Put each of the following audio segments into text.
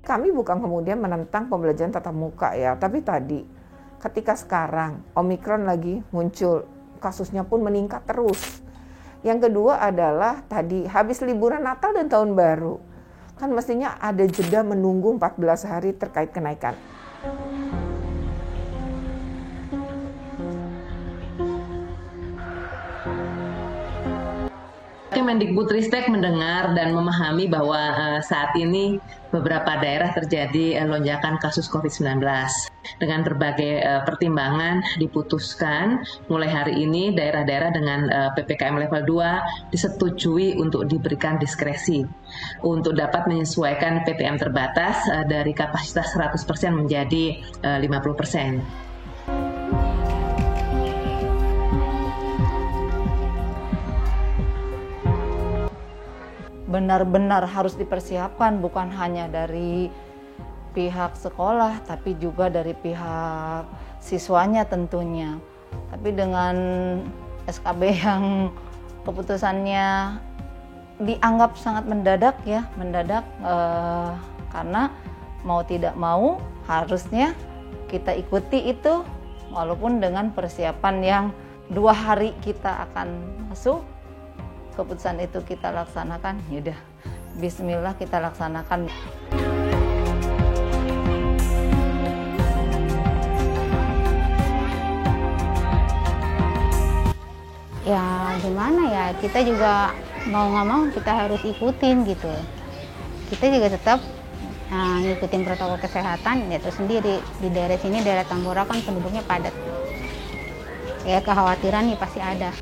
kami bukan kemudian menentang pembelajaran tatap muka ya, tapi tadi ketika sekarang Omikron lagi muncul, kasusnya pun meningkat terus. Yang kedua adalah tadi habis liburan Natal dan Tahun Baru, kan mestinya ada jeda menunggu 14 hari terkait kenaikan. Kemendikbudristek mendengar dan memahami bahwa saat ini beberapa daerah terjadi lonjakan kasus COVID-19. Dengan berbagai pertimbangan diputuskan mulai hari ini daerah-daerah dengan PPKM level 2 disetujui untuk diberikan diskresi untuk dapat menyesuaikan PTM terbatas dari kapasitas 100% menjadi 50%. Benar-benar harus dipersiapkan, bukan hanya dari pihak sekolah tapi juga dari pihak siswanya tentunya. Tapi dengan SKB yang keputusannya dianggap sangat mendadak karena mau tidak mau harusnya kita ikuti itu, walaupun dengan persiapan yang 2 hari kita akan masuk. Keputusan itu kita laksanakan, yaudah bismillah kita laksanakan. Ya gimana ya, kita juga mau nggak mau kita harus ikutin gitu. Kita juga tetap ngikutin protokol kesehatan, ya itu sendiri. Di daerah sini, daerah Tambora kan penduduknya padat. Ya kekhawatiran nih pasti ada.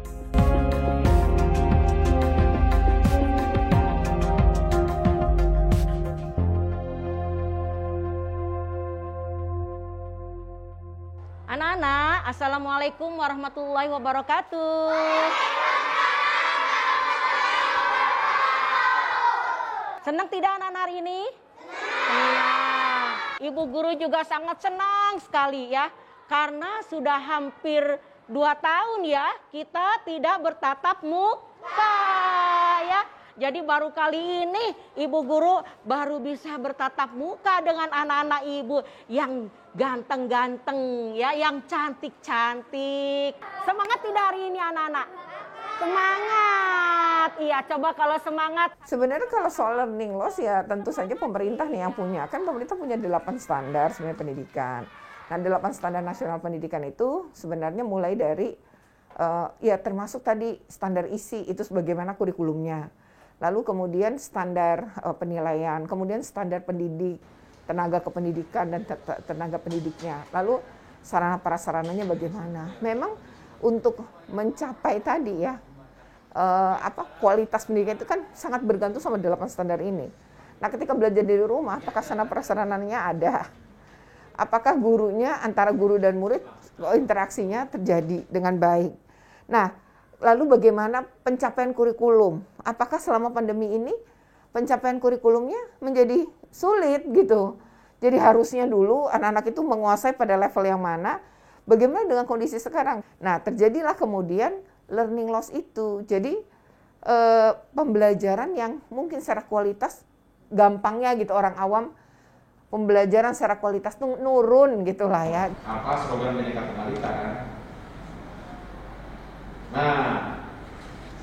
Anak-anak, Assalamualaikum warahmatullahi wabarakatuh. Senang tidak anak-anak hari ini? Senang. Ibu guru juga sangat senang sekali ya, karena sudah hampir 2 tahun ya kita tidak bertatap muka ya. Jadi baru kali ini ibu guru baru bisa bertatap muka dengan anak-anak ibu yang ganteng-ganteng ya, yang cantik-cantik. Semangat tidak hari ini anak-anak? Semangat. Iya, coba kalau semangat. Sebenarnya kalau soal learning loss ya tentu saja pemerintah nih yang punya. Kan pemerintah punya 8 standar sebenarnya pendidikan. Nah 8 standar nasional pendidikan itu sebenarnya mulai dari ya termasuk tadi standar isi itu sebagaimana kurikulumnya. Lalu kemudian standar penilaian, kemudian standar pendidik, tenaga kependidikan dan tenaga pendidiknya. Lalu sarana prasarananya bagaimana? Memang untuk mencapai tadi ya kualitas pendidikan itu kan sangat bergantung sama 8 standar ini. Nah, ketika belajar dari rumah, apakah sarana prasarananya ada? Apakah gurunya antara guru dan murid interaksinya terjadi dengan baik? Nah, lalu bagaimana pencapaian kurikulum? Apakah selama pandemi ini pencapaian kurikulumnya menjadi sulit gitu? Jadi harusnya dulu anak-anak itu menguasai pada level yang mana? Bagaimana dengan kondisi sekarang? Nah, terjadilah kemudian learning loss itu. Jadi pembelajaran yang mungkin secara kualitas gampangnya gitu orang awam pembelajaran secara kualitas tuh nurun gitulah ya. Apa slogan Bhinneka Tunggal Ika kan? Nah,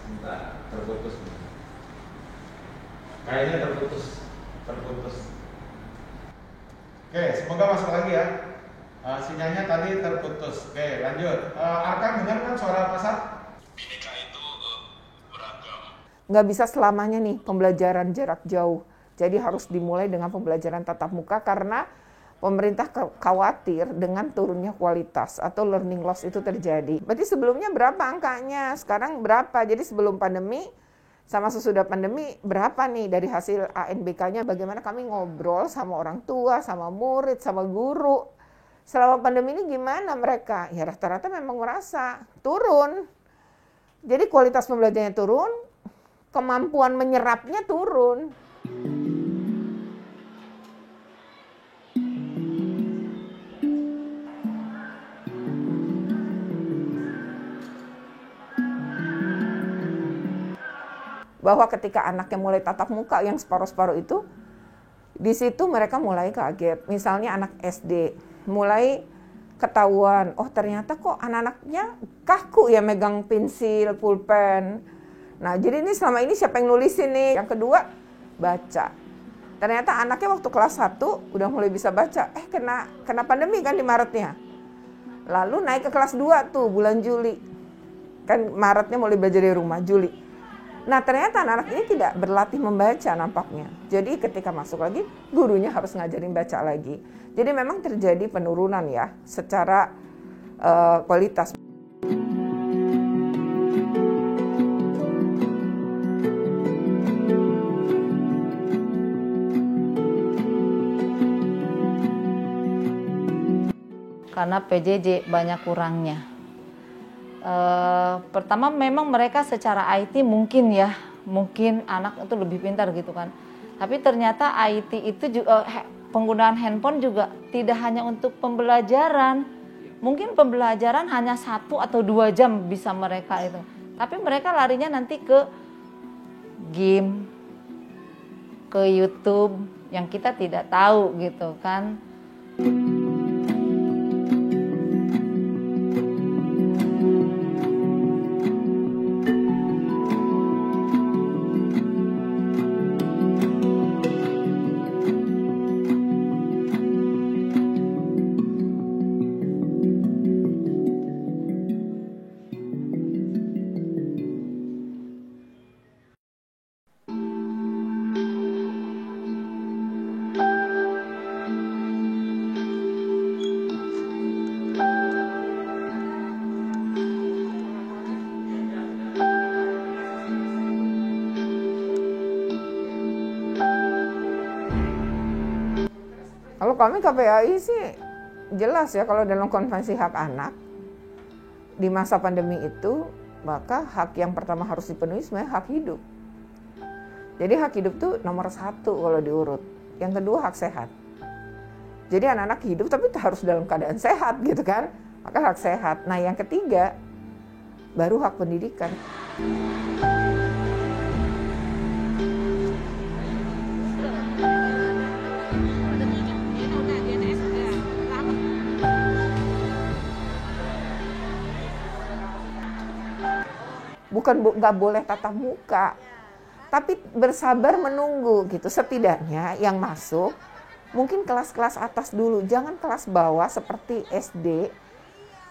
sebentar, terputus. Kayaknya terputus. Oke, semoga masuk lagi ya. Sinyalnya tadi terputus. Oke, lanjut. Arkan dengar kan suara pasar? Bhinneka itu beragam. Nggak bisa selamanya nih pembelajaran jarak jauh. Jadi harus dimulai dengan pembelajaran tatap muka karena pemerintah khawatir dengan turunnya kualitas atau learning loss itu terjadi. Berarti sebelumnya berapa angkanya? Sekarang berapa? Jadi sebelum pandemi sama sesudah pandemi berapa nih dari hasil ANBK-nya? Bagaimana kami ngobrol sama orang tua, sama murid, sama guru. Selama pandemi ini gimana mereka? Ya rata-rata memang merasa turun. Jadi kualitas pembelajarannya turun, kemampuan menyerapnya turun. Bahwa ketika anaknya mulai tatap muka yang separuh-separuh itu, Di situ mereka mulai kaget. Misalnya anak SD mulai ketahuan, oh ternyata kok anak-anaknya kaku ya megang pensil, pulpen. Nah, jadi ini selama ini siapa yang nulisin nih? Yang kedua, baca. Ternyata anaknya waktu kelas 1 udah mulai bisa baca. Kena pandemi kan di Maretnya. Lalu naik ke kelas 2 tuh bulan Juli. Kan Maretnya mulai belajar di rumah, Juli. Nah, ternyata anak-anak ini tidak berlatih membaca nampaknya. Jadi ketika masuk lagi, gurunya harus ngajarin baca lagi. Jadi memang terjadi penurunan ya secara kualitas. Karena PJJ banyak kurangnya. Pertama memang mereka secara IT mungkin anak itu lebih pintar gitu kan. Tapi ternyata IT itu juga, penggunaan handphone juga tidak hanya untuk pembelajaran. Mungkin pembelajaran hanya 1 atau 2 jam bisa mereka itu. Tapi mereka larinya nanti ke game, ke YouTube yang kita tidak tahu gitu kan. Kalau kami KPAI sih jelas ya, kalau dalam konvensi hak anak di masa pandemi itu, maka hak yang pertama harus dipenuhi sebenarnya hak hidup. Jadi hak hidup tuh nomor 1 kalau diurut. Yang kedua hak sehat. Jadi anak-anak hidup tapi harus dalam keadaan sehat gitu kan, maka hak sehat. Nah yang ketiga baru hak pendidikan. Bukan nggak boleh tatap muka, tapi bersabar menunggu gitu. Setidaknya yang masuk mungkin kelas-kelas atas dulu, jangan kelas bawah seperti SD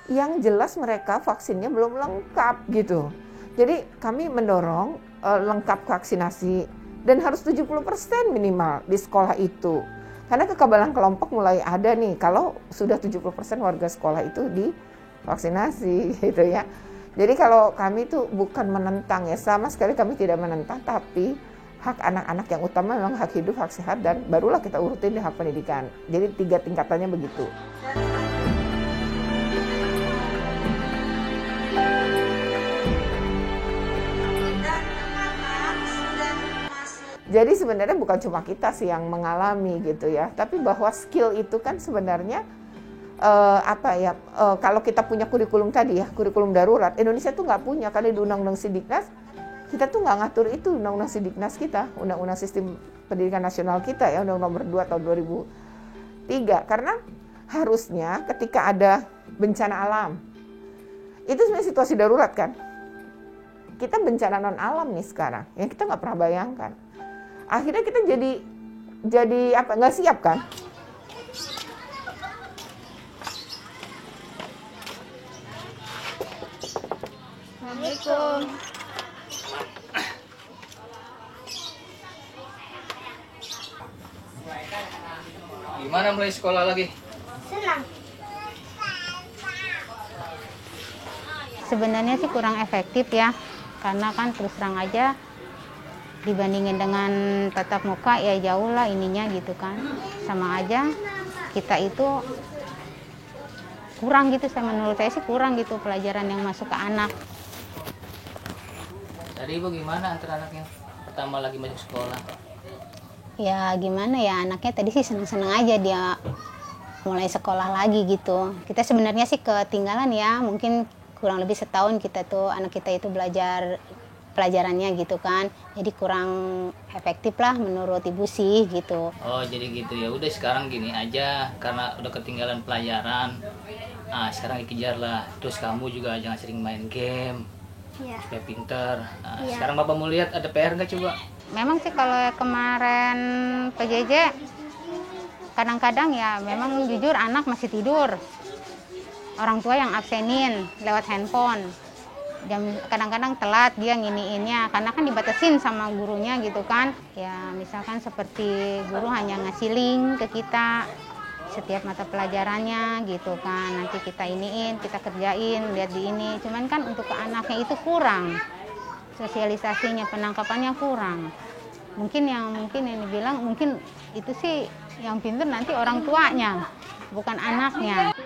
yang jelas mereka vaksinnya belum lengkap gitu. Jadi kami mendorong lengkap vaksinasi dan harus 70% minimal di sekolah itu. Karena kekebalan kelompok mulai ada nih kalau sudah 70% warga sekolah itu divaksinasi gitu ya. Jadi kalau kami itu bukan menentang ya, sama sekali kami tidak menentang, tapi hak anak-anak yang utama memang hak hidup, hak sehat, dan barulah kita urutin di hak pendidikan. Jadi 3 tingkatannya begitu. Jadi sebenarnya bukan cuma kita sih yang mengalami gitu ya, tapi bahwa skill itu kan sebenarnya kalau kita punya kurikulum tadi ya, kurikulum darurat, Indonesia tuh nggak punya, karena di Undang-Undang Sidiknas kita tuh nggak ngatur itu, Undang-Undang Sidiknas kita, Undang-Undang Sistem Pendidikan Nasional kita ya, Undang-Undang Nomor 2 tahun 2003, karena harusnya ketika ada bencana alam, itu sebenarnya situasi darurat kan, kita bencana non alam nih sekarang, yang kita nggak pernah bayangkan, akhirnya kita jadi nggak siap kan. Assalamualaikum. Gimana mulai sekolah lagi? Senang. Sebenarnya sih kurang efektif ya, karena kan terus terang aja dibandingin dengan tatap muka ya jauh lah ininya gitu kan. Sama aja kita itu kurang gitu, menurut saya sih kurang gitu pelajaran yang masuk ke anak. Tadi Ibu gimana antar anaknya pertama lagi masuk sekolah? Ya gimana ya, anaknya tadi sih seneng-seneng aja dia mulai sekolah lagi gitu. Kita sebenarnya sih ketinggalan ya, mungkin kurang lebih setahun kita tuh anak kita itu belajar pelajarannya gitu kan. Jadi kurang efektif lah menurut Ibu sih gitu. Oh jadi gitu ya. Udah sekarang gini aja, karena udah ketinggalan pelajaran. Nah sekarang dikejar lah. Terus kamu juga jangan sering main game. Iya. Supaya pinter. Nah, Iya. Sekarang Bapak mau lihat ada PR nggak coba? Memang sih kalau kemarin PJJ kadang-kadang ya memang jujur anak masih tidur. Orang tua yang absenin lewat handphone. Kadang-kadang telat dia nginiinnya karena kan dibatasin sama gurunya gitu kan. Ya misalkan seperti guru hanya ngasih link ke kita setiap mata pelajarannya gitu kan. Nanti kita iniin, kita kerjain, lihat di ini. Cuman kan untuk ke anaknya itu kurang. Sosialisasinya, penangkapannya kurang. Mungkin yang dibilang mungkin itu sih yang pintar nanti orang tuanya, bukan anaknya.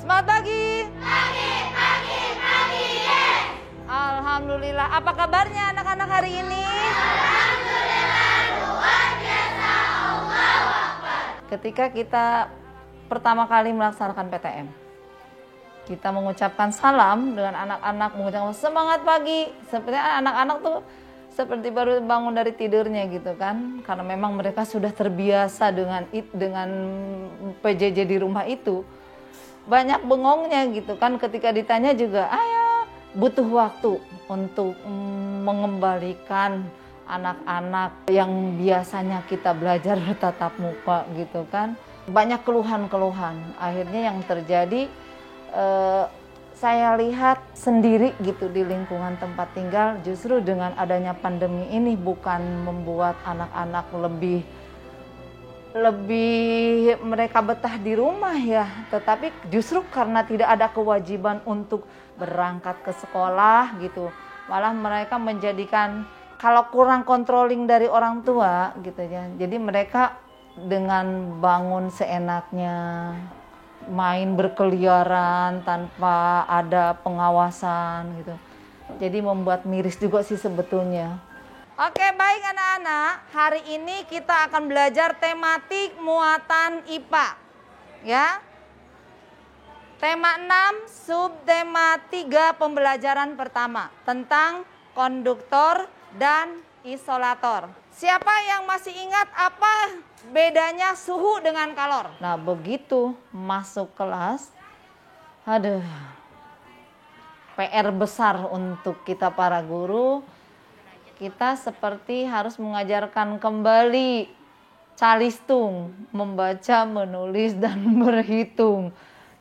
Selamat pagi. Alhamdulillah. Apa kabarnya anak-anak hari ini? Alhamdulillah luar biasa. Allahu Akbar. Ketika kita pertama kali melaksanakan PTM, kita mengucapkan salam dengan anak-anak, mengucapkan semangat pagi. Seperti anak-anak tuh seperti baru bangun dari tidurnya gitu kan, karena memang mereka sudah terbiasa dengan PJJ di rumah itu. Banyak bengongnya gitu kan, ketika ditanya juga ayo, butuh waktu untuk mengembalikan anak-anak yang biasanya kita belajar bertatap muka gitu kan. Banyak keluhan-keluhan, akhirnya yang terjadi saya lihat sendiri gitu di lingkungan tempat tinggal, justru dengan adanya pandemi ini bukan membuat anak-anak lebih mereka betah di rumah ya, tetapi justru karena tidak ada kewajiban untuk berangkat ke sekolah gitu, malah mereka menjadikan kalau kurang controlling dari orang tua gitu ya, jadi mereka dengan bangun seenaknya, main berkeliaran tanpa ada pengawasan gitu, jadi membuat miris juga sih sebetulnya. Oke, baik anak-anak, hari ini kita akan belajar tematik muatan IPA. Ya. Tema 6, subtema 3 pembelajaran pertama tentang konduktor dan isolator. Siapa yang masih ingat apa bedanya suhu dengan kalor? Nah, begitu masuk kelas, aduh, PR besar untuk kita para guru. Kita seperti harus mengajarkan kembali calistung, membaca, menulis, dan berhitung.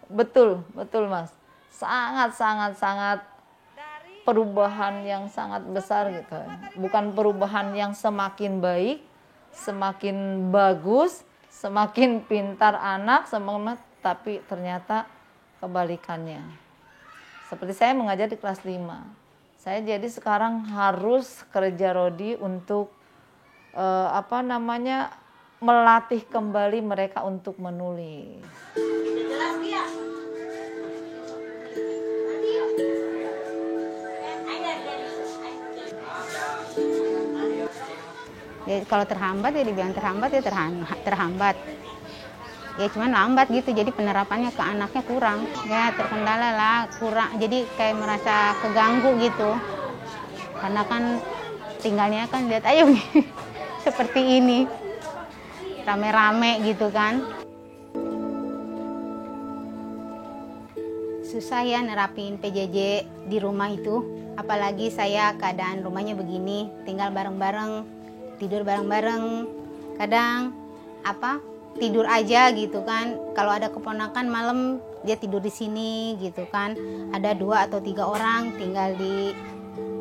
Betul Mas. Sangat perubahan yang sangat besar gitu. Bukan perubahan yang semakin baik, semakin bagus, semakin pintar anak, tapi ternyata kebalikannya. Seperti saya mengajar di kelas 5. Saya jadi sekarang harus kerja rodi untuk melatih kembali mereka untuk menulis. Ya, kalau terhambat ya dibilang terhambat ya terhambat. Ya cuman lambat gitu, jadi penerapannya ke anaknya kurang. Ya terkendala lah, kurang. Jadi kayak merasa keganggu gitu. Karena kan tinggalnya kan lihat ayo seperti ini. Rame-rame gitu kan. Susah ya nerapin PJJ di rumah itu. Apalagi saya keadaan rumahnya begini, tinggal bareng-bareng, tidur bareng-bareng. Kadang tidur aja gitu kan. Kalau ada keponakan malam dia tidur di sini gitu kan. Ada 2 atau 3 orang tinggal di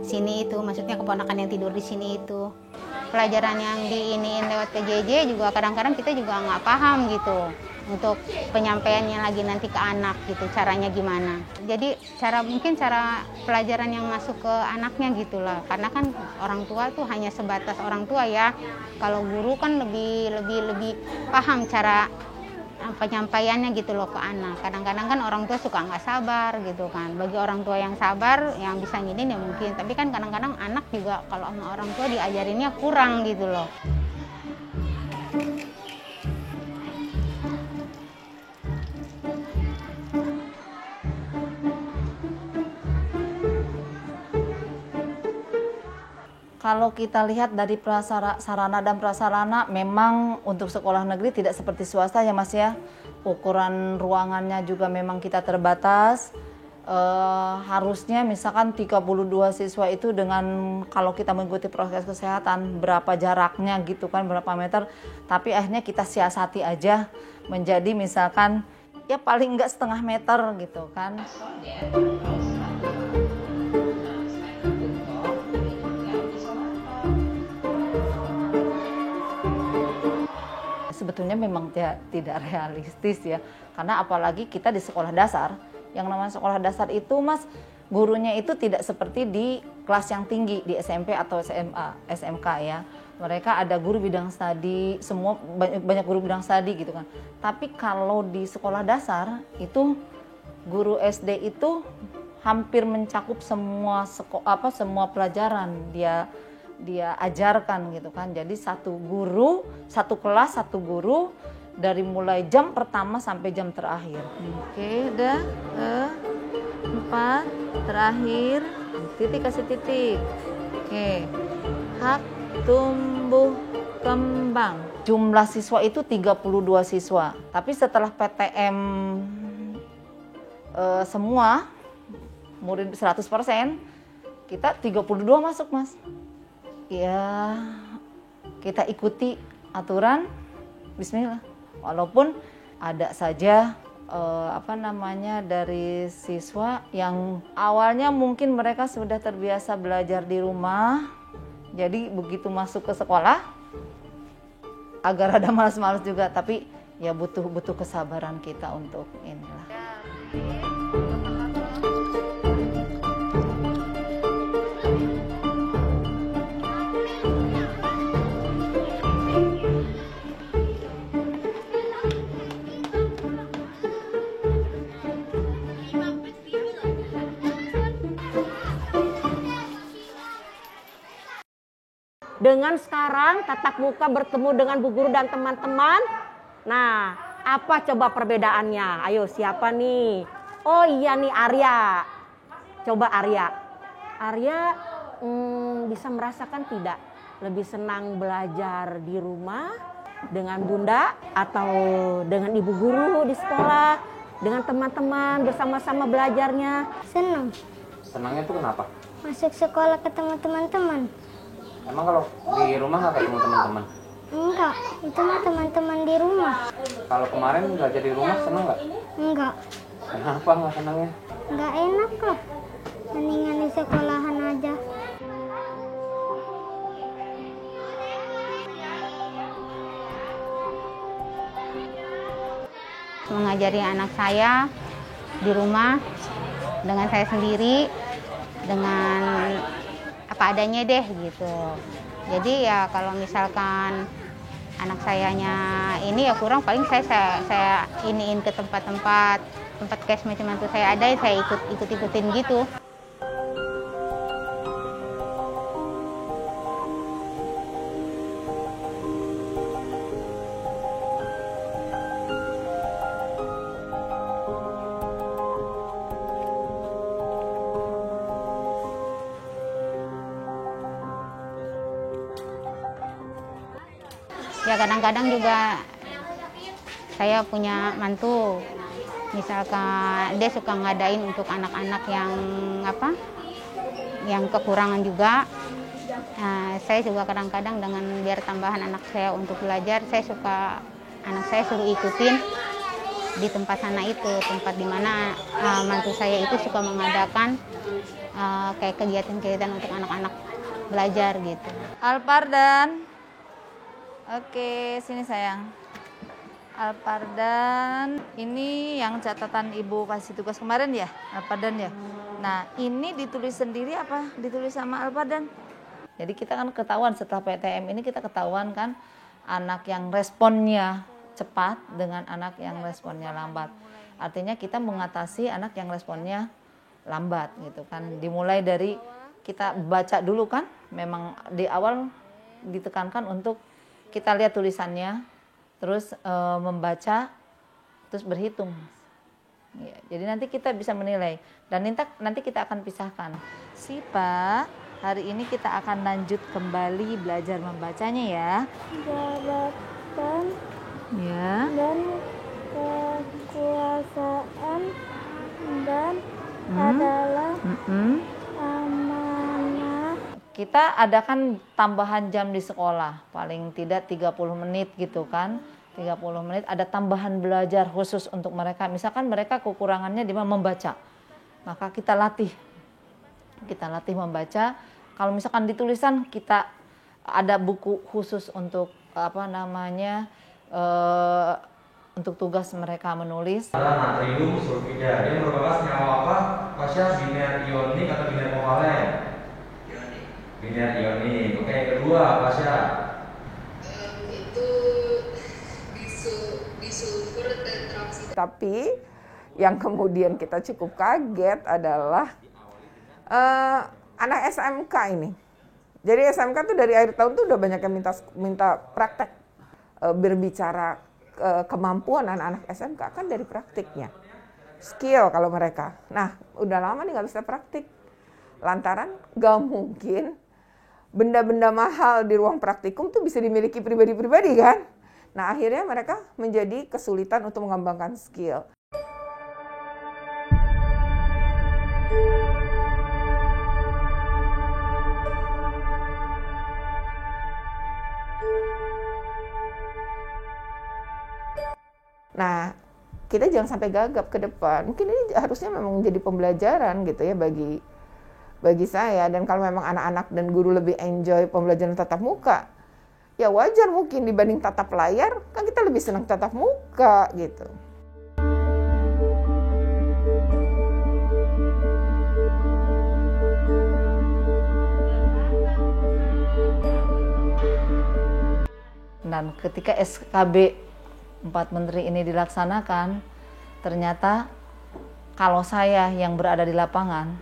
sini itu, maksudnya keponakan yang tidur di sini itu. Pelajaran yang diiniin lewat PJJ juga kadang-kadang kita juga nggak paham gitu. untuk penyampaiannya lagi nanti ke anak gitu, caranya gimana. Jadi mungkin cara pelajaran yang masuk ke anaknya gitulah, karena kan orang tua tuh hanya sebatas orang tua ya. Kalau guru kan lebih paham cara penyampaiannya gitu loh ke anak. Kadang-kadang kan orang tua suka nggak sabar gitu kan. Bagi orang tua yang sabar, yang bisa nginin ya mungkin. Tapi kan kadang-kadang anak juga kalau sama orang tua diajarinnya kurang gitu loh. Kalau kita lihat dari sarana dan prasarana, memang untuk sekolah negeri tidak seperti swasta ya Mas ya. Ukuran ruangannya juga memang kita terbatas. Harusnya misalkan 32 siswa itu dengan kalau kita mengikuti proses kesehatan berapa jaraknya gitu kan, berapa meter. Tapi akhirnya kita siasati aja menjadi misalkan ya paling enggak setengah meter gitu kan. Sebetulnya memang tidak realistis ya, karena apalagi kita di sekolah dasar, yang namanya sekolah dasar itu Mas, gurunya itu tidak seperti di kelas yang tinggi di SMP atau SMA, SMK ya. Mereka ada guru bidang studi, semua banyak guru bidang studi gitu kan. Tapi kalau di sekolah dasar itu guru SD itu hampir mencakup semua pelajaran dia ajarkan gitu kan. Jadi satu kelas satu guru dari mulai jam pertama sampai jam terakhir. Oke, udah 4 terakhir, titik kasih titik. Oke. Hak tumbuh kembang. Jumlah siswa itu 32 siswa. Tapi setelah PTM semua murid 100%, kita 32 masuk Mas. Ya, kita ikuti aturan, bismillah. Walaupun ada saja dari siswa yang awalnya mungkin mereka sudah terbiasa belajar di rumah, jadi begitu masuk ke sekolah agak rada malas-malas juga, tapi ya butuh kesabaran kita untuk inilah. Dengan sekarang tatap muka bertemu dengan Bu Guru dan teman-teman. Nah, apa coba perbedaannya? Ayo, siapa nih? Oh iya nih, Arya. Coba Arya. Arya bisa merasakan tidak? Lebih senang belajar di rumah dengan Bunda atau dengan Ibu Guru di sekolah? Dengan teman-teman bersama-sama belajarnya? Senang. Senangnya tuh kenapa? Masuk sekolah ketemu teman-teman. Emang kalau di rumah nggak ketemu teman-teman? Enggak, itu mah teman-teman di rumah. Kalau kemarin belajar di rumah senang nggak? Enggak. Kenapa nggak senangnya? Enggak enak lah, mendingan di sekolahan aja. Mengajari anak saya di rumah dengan saya sendiri, dengan apa adanya deh gitu. Jadi ya kalau misalkan anak sayanya ini ya kurang, paling saya iniin ke tempat cash macam itu saya ada, saya ikutin gitu. Ya kadang-kadang juga saya punya mantu, misalkan dia suka ngadain untuk anak-anak yang kekurangan juga. Nah, saya juga kadang-kadang dengan biar tambahan anak saya untuk belajar, anak saya suruh ikutin di tempat sana itu, tempat dimana mantu saya itu suka mengadakan kayak kegiatan-kegiatan untuk anak-anak belajar gitu. Alpardan. Oke, sini sayang. Alpardan, ini yang catatan Ibu kasih tugas kemarin ya, Alpardan ya. Nah, ini ditulis sendiri apa ditulis sama Alpardan? Jadi kita kan ketahuan setelah PTM ini kita ketahuan kan anak yang responnya cepat dengan anak yang responnya lambat. Artinya kita mengatasi anak yang responnya lambat gitu kan. Dimulai dari kita baca dulu kan, memang di awal ditekankan untuk kita lihat tulisannya, terus membaca, terus berhitung. Ya, jadi nanti kita bisa menilai dan nanti kita akan pisahkan. Sipa, hari ini kita akan lanjut kembali belajar membacanya ya. Jabatan Ya. dan kekuasaan dan adalah amanah. Kita adakan tambahan jam di sekolah, paling tidak 30 menit gitu kan. 30 menit ada tambahan belajar khusus untuk mereka. Misalkan mereka kekurangannya di membaca. Maka kita latih. Kita latih membaca. Kalau misalkan di tulisan kita ada buku khusus untuk untuk tugas mereka menulis. Natrium sulfida, dia merupakan senyawa apa? Pasca biner ionik atau biner kovalen? Biner ionik. Oke, yang kedua Pasca. Itu disulfur tetroksida. Tapi yang kemudian kita cukup kaget adalah anak SMK ini. Jadi SMK tuh dari akhir tahun tuh udah banyak yang minta praktek berbicara kemampuan anak-anak SMK kan dari praktiknya. Skill kalau mereka. Nah, udah lama nih nggak bisa praktik. Lantaran nggak mungkin benda-benda mahal di ruang praktikum tuh bisa dimiliki pribadi-pribadi kan. Nah, akhirnya mereka menjadi kesulitan untuk mengembangkan skill. Nah, kita jangan sampai gagap ke depan. Mungkin ini harusnya memang menjadi pembelajaran gitu ya bagi saya. Dan kalau memang anak-anak dan guru lebih enjoy pembelajaran tatap muka, ya wajar mungkin dibanding tatap layar, kan kita lebih senang tatap muka gitu. Dan ketika SKB 4 menteri ini dilaksanakan, ternyata kalau saya yang berada di lapangan,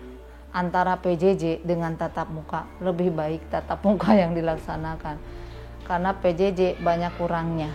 antara PJJ dengan tatap muka, lebih baik tatap muka yang dilaksanakan. Karena PJJ banyak kurangnya.